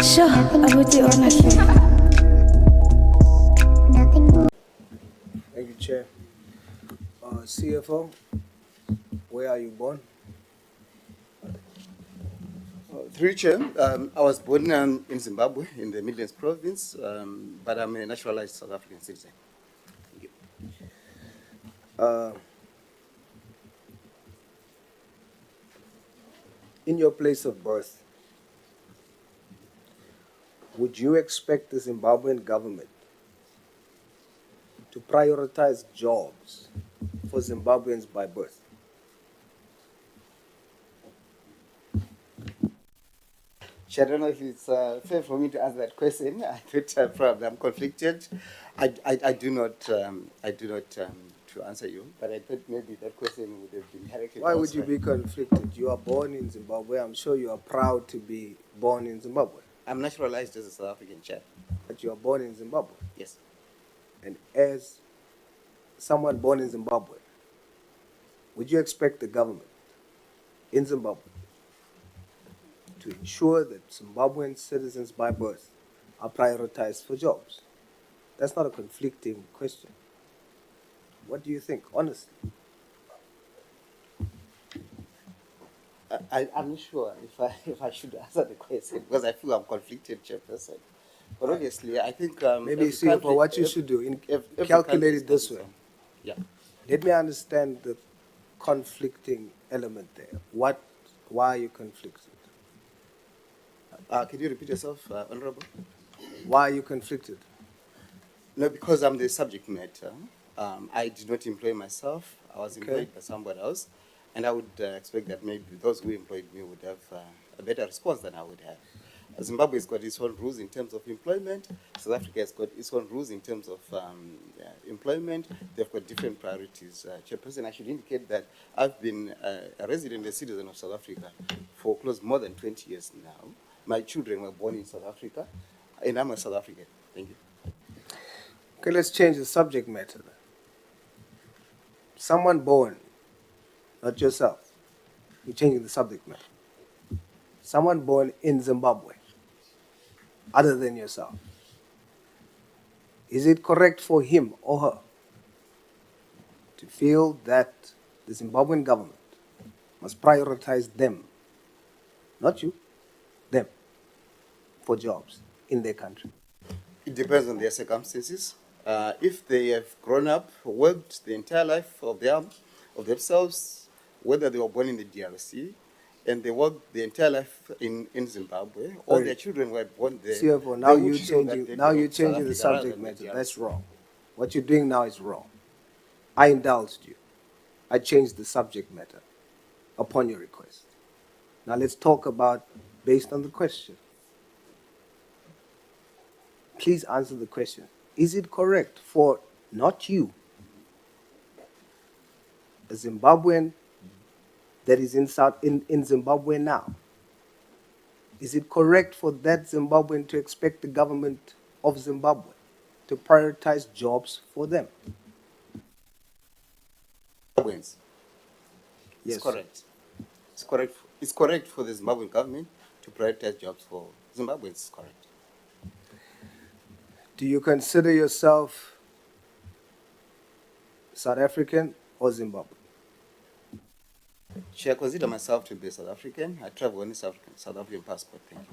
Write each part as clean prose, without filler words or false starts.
Sure, abuti honestly. Thank you, Chair. CFO, where are you born? Through Chair, I was born in Zimbabwe, in the Midlands province, but I'm a naturalized South African citizen. Thank you. In your place of birth, would you expect the Zimbabwean government to prioritize jobs for Zimbabweans by birth? Chair, I don't know if it's fair for me to answer that question. I thought probably I'm conflicted. I do not to answer you, but I thought maybe that question would have been directed. Why would you elsewhere. be conflicted? You are born in Zimbabwe. I'm sure you are proud to be born in Zimbabwe, I'm naturalized as a South African, Chair. but you are born in Zimbabwe. Yes. And as someone born in Zimbabwe, would you expect the government in Zimbabwe to ensure that Zimbabwean citizens by birth are prioritized for jobs? That's not a conflicting question. What do you think, honestly? I'm not sure if I should answer the question because I feel I'm conflicted, Chairperson. But obviously, I think Maybe every see country- what you ev- should do. every Calculate country it this has its way. own. Yeah. Let me understand the conflicting element there. Why are you conflicted? Can you repeat yourself, Honorable? Why are you conflicted? No, because I'm the subject matter. I did not employ myself. I was Okay. employed by somebody else. And I would expect that maybe those who employed me would have a better response than I would have. Zimbabwe has got its own rules in terms of employment. South Africa has got its own rules in terms of employment. They've got different priorities. Chairperson, I should indicate that I've been a resident and citizen of South Africa for close more than 20 years now. My children were born in South Africa, and I'm a South African. Thank you. Okay, let's change the subject matter. Someone born, not yourself. You're changing the subject matter. Someone born in Zimbabwe, other than yourself. Is it correct for him or her to feel that the Zimbabwean government must prioritize them, not you, them, for jobs in their country? It depends on their circumstances. If they have grown up, worked the entire life of themselves, whether they were born in the DRC, and they worked the entire life in Zimbabwe, or Sorry. their children were born there. CFO, now they would you're show that changing. they Now belong you're to South changing the Africa rather subject than the matter. DRC. That's wrong. What you're doing now is wrong. I indulged you. I changed the subject matter upon your request. Now let's talk about based on the question. Please answer the question. Is it correct for not you, a Zimbabwean that is in Zimbabwe now? Is it correct for that Zimbabwean to expect the government of Zimbabwe to prioritize jobs for them? Zimbabweans. Yes. It's correct. It's correct. It's correct for the Zimbabwean government to prioritize jobs for Zimbabweans. It's correct. Do you consider yourself South African or Zimbabwe? Should I consider myself to be a South African? I travel on a South African passport. Thank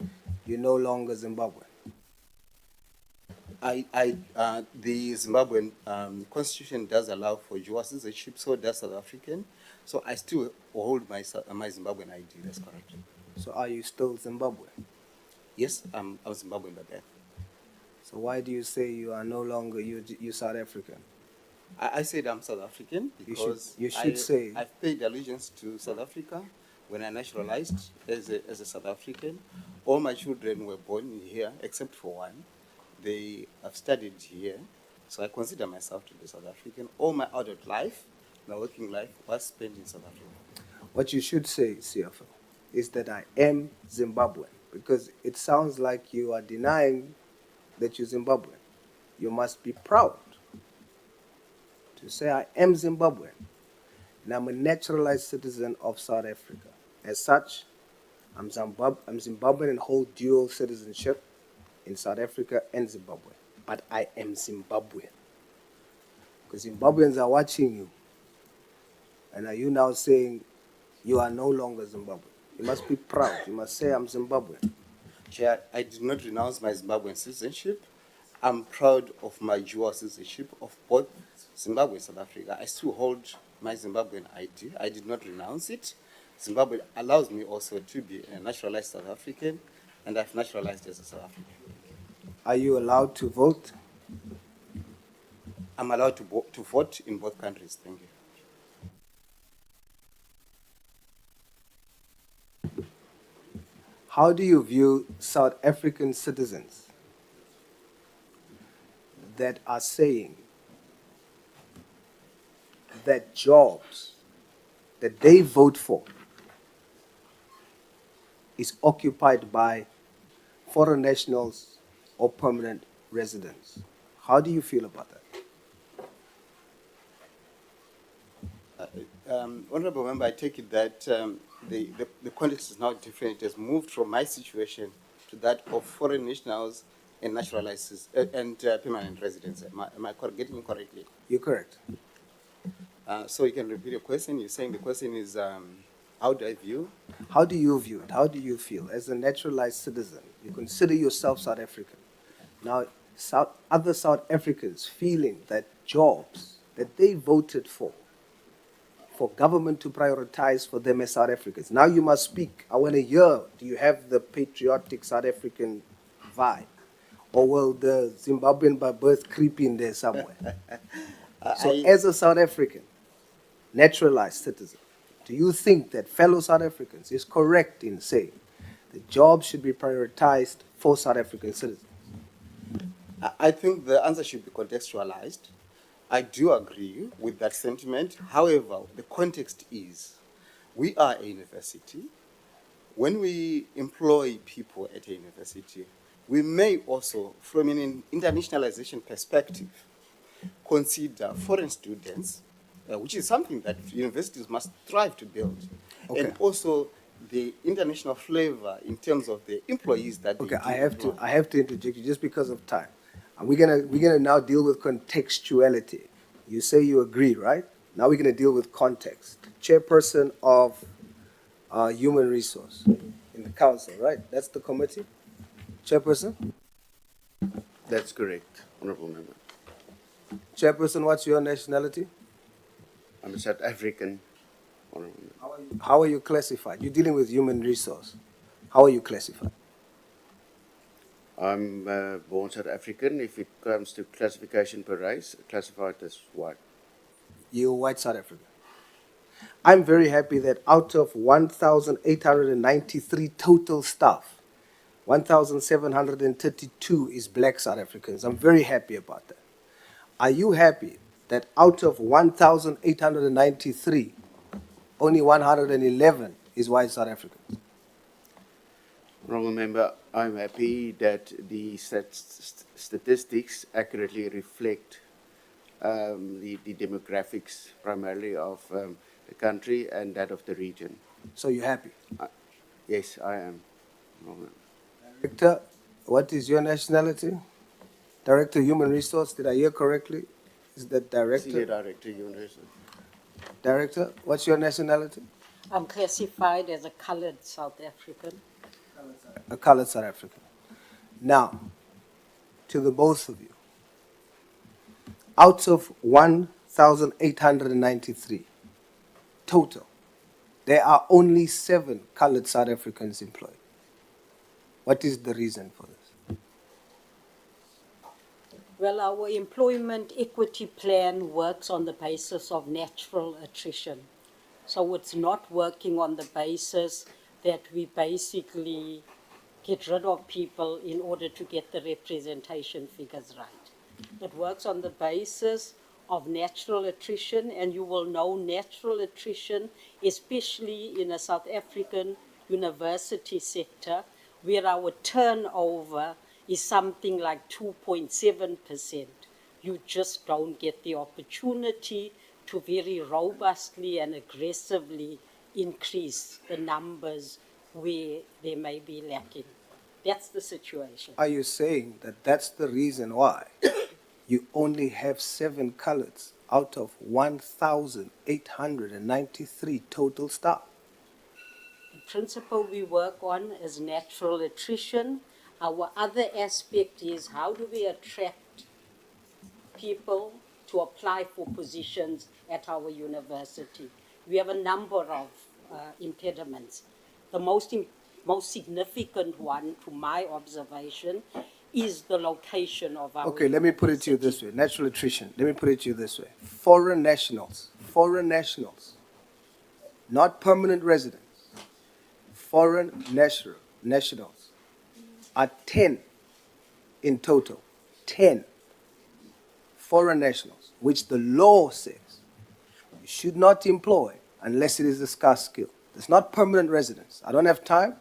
you. You're no longer Zimbabwean. The Zimbabwean constitution does allow for dual citizenship, so does South African. So I still hold my Zimbabwean ID. That's correct. So are you still Zimbabwean? Yes, I'm Zimbabwean by birth. So why do you say you are no longer you South African? I said I'm South African because you should say- I've paid allegiance to South Africa when I naturalized as a South African. All my children were born here except for one. They have studied here, so I consider myself to be South African. All my adult life, my working life, was spent in South Africa. What you should say, CFO, is that I am Zimbabwean, because it sounds like you are denying that you're Zimbabwean. You must be proud to say I am Zimbabwean, and I'm a naturalized citizen of South Africa. As such, I'm Zimbabwean and hold dual citizenship in South Africa and Zimbabwe. But I am Zimbabwean. Because Zimbabweans are watching you. And are you now saying you are no longer Zimbabwean? You must be proud. You must say, I'm Zimbabwean. Chair, I did not renounce my Zimbabwean citizenship. I'm proud of my dual citizenship of both Zimbabwe and South Africa. I still hold my Zimbabwean ID. I did not renounce it. Zimbabwe allows me also to be a naturalized South African, and I've naturalized as a South African. Are you allowed to vote? I'm allowed to vote in both countries. Thank you. How do you view South African citizens that are saying that jobs that they vote for is occupied by foreign nationals or permanent residents? How do you feel about that? Honorable Member, I take it that the context is now different. It has moved from my situation to that of foreign nationals and naturalized and permanent residents. Am I getting it correctly? You're correct. So you can repeat your question. You're saying the question is, how do I view? How do you view it? How do you feel? As a naturalized citizen, you consider yourself South African. Now, other South Africans feeling that jobs that they voted for government to prioritize for them as South Africans. Now you must speak. I want to hear, do you have the patriotic South African vibe? Or will the Zimbabwean by birth creep in there somewhere? So as a South African, naturalized citizen, do you think that fellow South Africans is correct in saying that jobs should be prioritized for South African citizens? I think the answer should be contextualized. I do agree with that sentiment. However, the context is we are a university. When we employ people at a university, we may also, from an internationalization perspective, consider foreign students, which is something that universities must strive to build, Okay. and also the international flavor in terms of the employees that Okay, they employ. I have to interject you just because of time. And we're gonna now deal with contextuality. You say you agree, right? Now we're gonna deal with context. Chairperson of Human Resource in the council, right? That's the committee. Chairperson. That's correct, Honorable Member. Chairperson, what's your nationality? I'm a South African, Honorable Member. How are you classified? You're dealing with Human Resource. How are you classified? I'm born South African. If it comes to classification per race, classified as white. You're white South African. I'm very happy that out of 1,893 total staff, 1,732 is black South Africans. I'm very happy about that. Are you happy that out of 1,893, only 111 is white South Africans? Honorable Member, I'm happy that the statistics accurately reflect the demographics primarily of the country and that of the region. So you're happy? Yes, I am, Honorable Member. Director, what is your nationality? Director, Human Resource, did I hear correctly? Is that Director? Senior Director, Human Resources. Director, what's your nationality? I'm classified as a colored South African. A colored South African. Now, to the both of you, out of 1,893 total, there are only 7 colored South Africans employed. What is the reason for this? Well, our employment equity plan works on the basis of natural attrition. So it's not working on the basis that we basically get rid of people in order to get the representation figures right. It works on the basis of natural attrition, and you will know natural attrition, especially in a South African university sector, where our turnover is something like 2.7%. You just don't get the opportunity to very robustly and aggressively increase the numbers where they may be lacking. That's the situation. Are you saying that that's the reason why you only have 7 coloureds out of 1,893 total staff? The principle we work on is natural attrition. Our other aspect is how do we attract people to apply for positions at our university. We have a number of impediments. The most significant one, to my observation, is the location of our Okay, let me put it to you this university. way. Natural attrition. Let me put it to you this way. Foreign nationals, not permanent residents, foreign nationals are 10 in total. 10 foreign nationals, which the law says you should not employ unless it is a scarce skill. It's not permanent residents. I don't have time,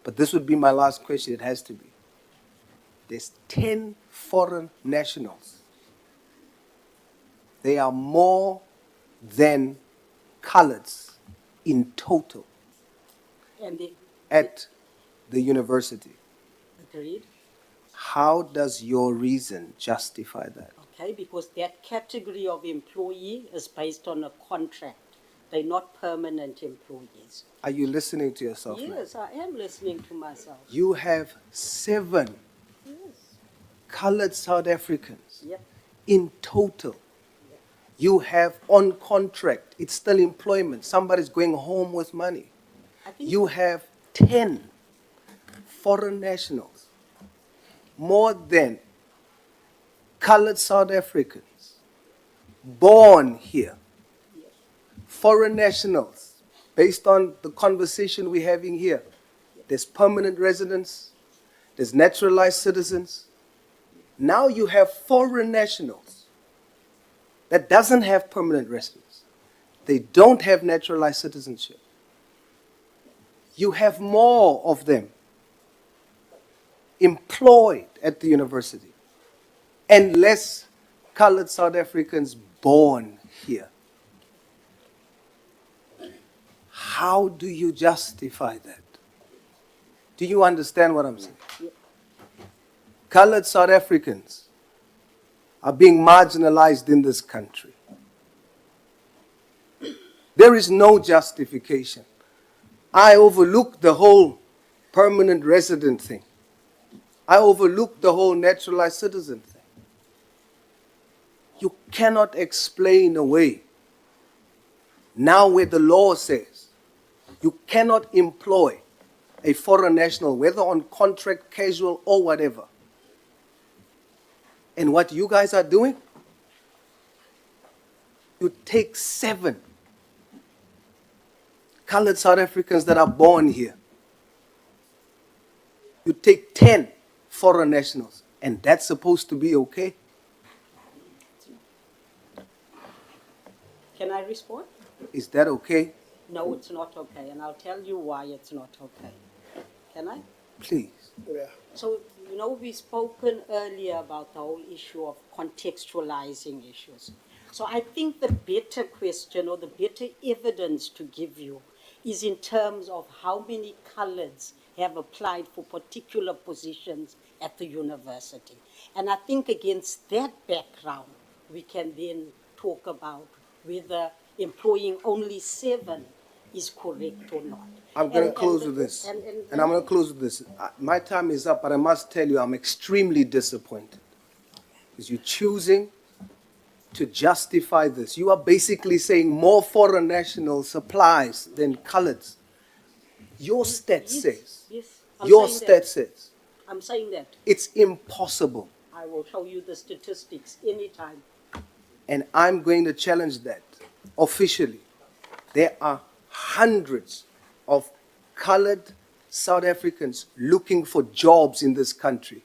but this would be my last question. It has to be. There's 10 foreign nationals. They are more than coloureds in total And they at the university. agreed. How does your reason justify that? Okay, because that category of employee is based on a contract. They're not permanent employees. Are you listening to yourself now? Yes, I am listening to myself. You have 7 Yes. coloured South Africans Yep. in total. You have on contract, it's still employment. Somebody's going home with money. I think You have 10 foreign nationals, more than coloured South Africans born here. Foreign nationals, based on the conversation we're having here, there's permanent residents, there's naturalized citizens. Now you have foreign nationals that doesn't have permanent residence. They don't have naturalized citizenship. You have more of them employed at the university and less colored South Africans born here. How do you justify that? Do you understand what I'm saying? Colored South Africans are being marginalized in this country. There is no justification. I overlook the whole permanent resident thing. I overlook the whole naturalized citizen thing. You cannot explain away now where the law says you cannot employ a foreign national, whether on contract, casual, or whatever. And what you guys are doing, you take 7 colored South Africans that are born here. You take 10 foreign nationals, and that's supposed to be okay? Can I respond? Is that okay? No, it's not okay, and I'll tell you why it's not okay. Can I? Please. So, we've spoken earlier about the whole issue of contextualizing issues. So I think the better question or the better evidence to give you is in terms of how many coloureds have applied for particular positions at the university. And I think against that background, we can then talk about whether employing only 7 is correct or not. I'm going to close with this. And I'm going to close with this. My time is up, but I must tell you, I'm extremely disappointed. Because you're choosing to justify this. You are basically saying more foreign national supplies than coloureds. Your stat says, Yes, says, I'm saying that. it's impossible. I will show you the statistics anytime. And I'm going to challenge that officially. There are hundreds of colored South Africans looking for jobs in this country.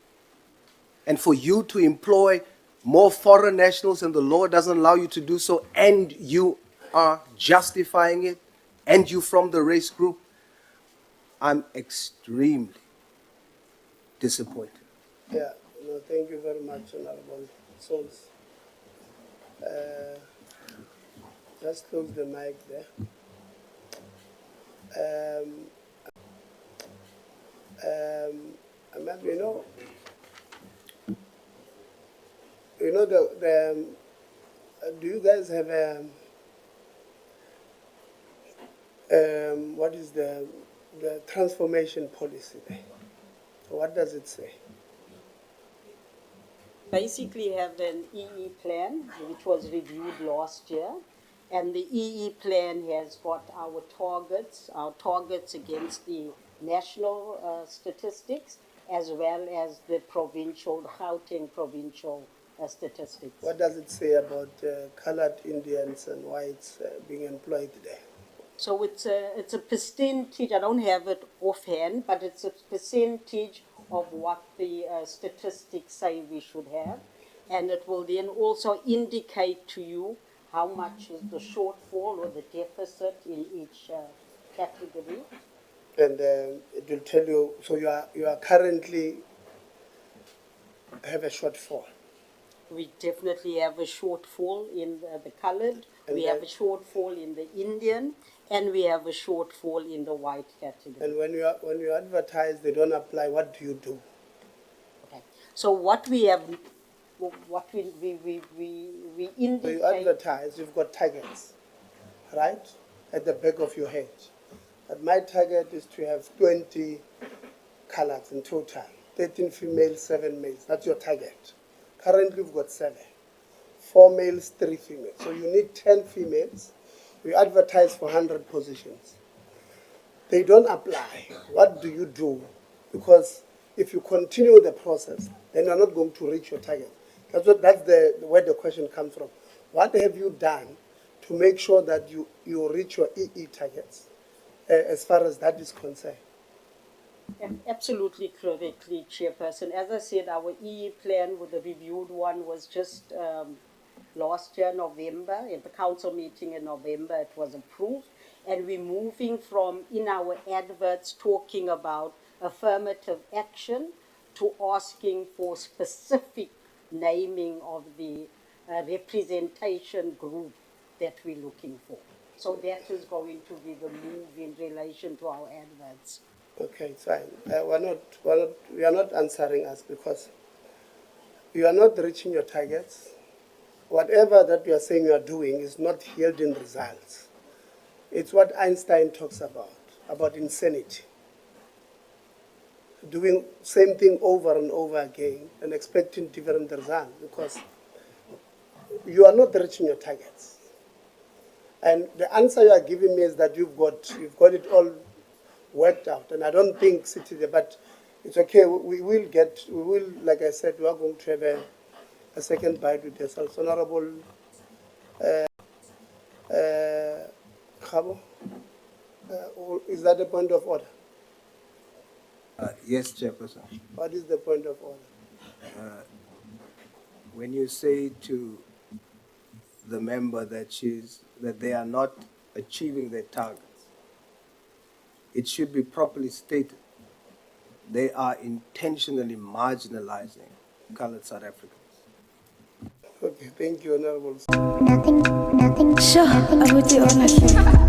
And for you to employ more foreign nationals and the law doesn't allow you to do so, and you are justifying it, and you from the race group, I'm extremely disappointed. Yeah, no, thank you very much, Honorable Sauls. Just close the mic there. ma'am, do you guys have what is the transformation policy there? What does it say? Basically have an EE plan, which was reviewed last year. And the EE plan has got our targets against the national statistics, as well as the Gauteng provincial statistics. What does it say about colored Indians and whites being employed there? So it's a percentage, I don't have it offhand, but it's a percentage of what the statistics say we should have. And it will then also indicate to you how much is the shortfall or the deficit in each category. And it will tell you, so you are currently have a shortfall. We definitely have a shortfall in the colored, And we have a shortfall in the Indian, and we have a shortfall in the white category. And when you advertise, they don't apply. What do you do? Okay. So what we have, what we So indicate. you advertise, you've got targets, right, at the back of your head. But my target is to have 20 colors in total, 13 females, 7 males. That's your target. Currently, we've got 7. 4 males, 3 females. So you need 10 females. We advertise for 100 positions. They don't apply. What do you do? Because if you continue the process, then you're not going to reach your target. That's where the question comes from. What have you done to make sure that you reach your EE targets as far as that is concerned? Absolutely correctly, Chairperson. As I said, our EE plan with the reviewed one was just last year, November, at the council meeting in November, it was approved. And we're moving from, in our adverts, talking about affirmative action to asking for specific naming of the representation group that we're looking for. So that is going to be the move in relation to our adverts. Okay, it's fine. We are not answering us because you are not reaching your targets. Whatever that you are saying you are doing is not yielding results. It's what Einstein talks about insanity. Doing same thing over and over again and expecting different results because you are not reaching your targets. And the answer you are giving me is that you've got it all worked out. And I don't think Citizen, but it's okay. We will, like I said, we are going to have a second bite with yourself. Honorable Khabo, is that a point of order? Yes, Chairperson. What is the point of order? When you say to the member that they are not achieving their targets, it should be properly stated. They are intentionally marginalizing colored South Africans. Okay, thank you, Honorable. Nothing. Sure, I would do ownership.